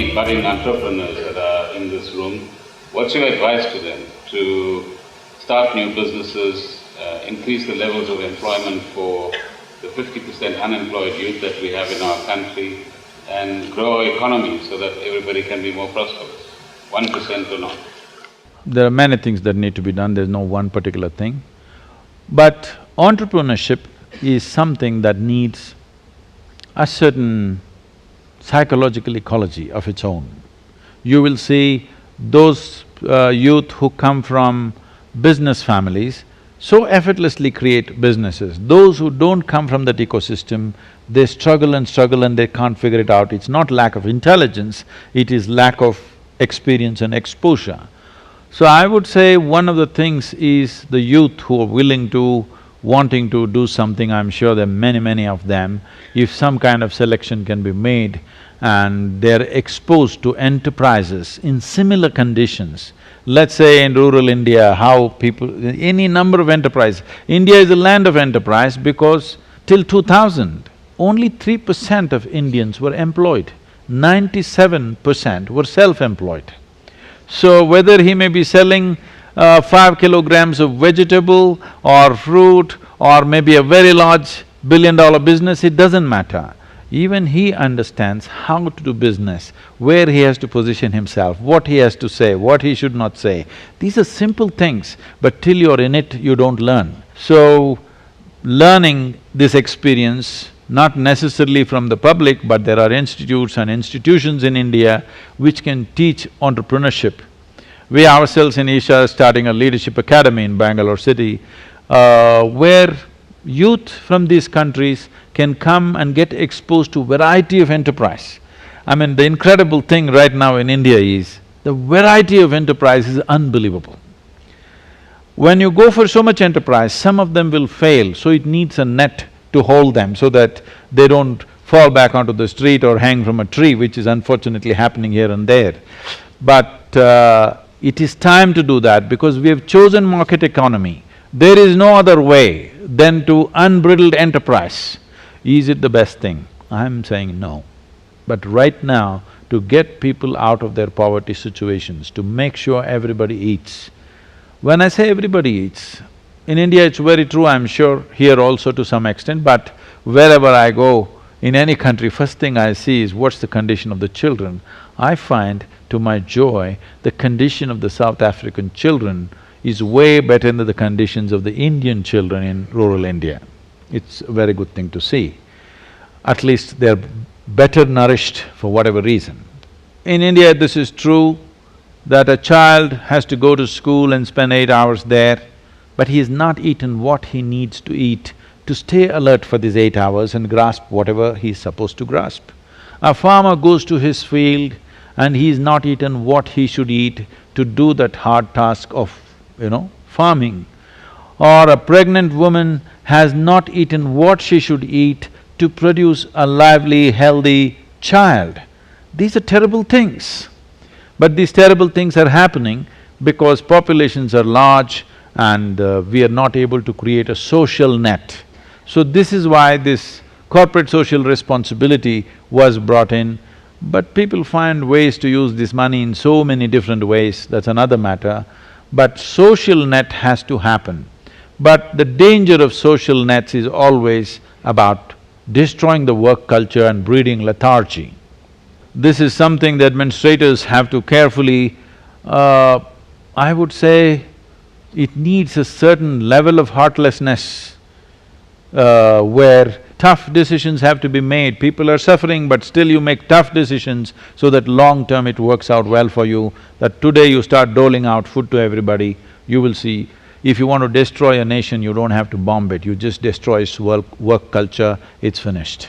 any budding entrepreneurs that are in this room, what's your advice to them to start new businesses, increase the levels of employment for the 50% unemployed youth that we have in our country, and grow our economy so that everybody can be more prosperous, 1% or not? There are many things that need to be done, there's no one particular thing. But entrepreneurship is something that needs a certain psychological ecology of its own. You will see those youth who come from business families so effortlessly create businesses. Those who don't come from that ecosystem, they struggle and they can't figure it out. It's not lack of intelligence, it is lack of experience and exposure. So I would say one of the things is the youth who are willing to, wanting to do something, I'm sure there are many of them, if some kind of selection can be made and they're exposed to enterprises in similar conditions. Let's say in rural India, how people… any number of enterprises. India is a land of enterprise because till 2000, only 3% of Indians were employed, 97% were self-employed. So whether he may be selling 5 kilograms of vegetable or fruit or maybe a very large billion-dollar business, it doesn't matter. Even he understands how to do business, where he has to position himself, what he has to say, what he should not say. These are simple things, but till you're in it, you don't learn. So, learning this experience, not necessarily from the public, but there are institutes and institutions in India which can teach entrepreneurship. We ourselves in Isha are starting a leadership academy in Bangalore city, where youth from these countries can come and get exposed to variety of enterprise. I mean, the incredible thing right now in India is, the variety of enterprise is unbelievable. When you go for so much enterprise, some of them will fail, so it needs a net to hold them so that they don't fall back onto the street or hang from a tree, which is unfortunately happening here and there. But it is time to do that because we have chosen market economy. There is no other way than to unbridled enterprise. Is it the best thing? I'm saying no. But right now, to get people out of their poverty situations, to make sure everybody eats. When I say everybody eats, in India it's very true, I'm sure here also to some extent, but wherever I go, in any country, first thing I see is what's the condition of the children. I find, to my joy, the condition of the South African children is way better than the conditions of the Indian children in rural India. It's a very good thing to see. At least they're better nourished for whatever reason. In India, this is true that a child has to go to school and spend 8 hours there, but he has not eaten what he needs to eat to stay alert for these 8 hours and grasp whatever he's supposed to grasp. A farmer goes to his field and he's not eaten what he should eat to do that hard task of, farming. Or a pregnant woman has not eaten what she should eat to produce a lively, healthy child. These are terrible things. But these terrible things are happening because populations are large and we are not able to create a social net. So this is why this corporate social responsibility was brought in, but people find ways to use this money in so many different ways, that's another matter. But social net has to happen. But the danger of social nets is always about destroying the work culture and breeding lethargy. This is something the administrators have to carefully… I would say it needs a certain level of heartlessness where tough decisions have to be made. People are suffering, but still you make tough decisions so that long-term it works out well for you, that today you start doling out food to everybody, you will see, if you want to destroy a nation, you don't have to bomb it, you just destroy its work culture, it's finished.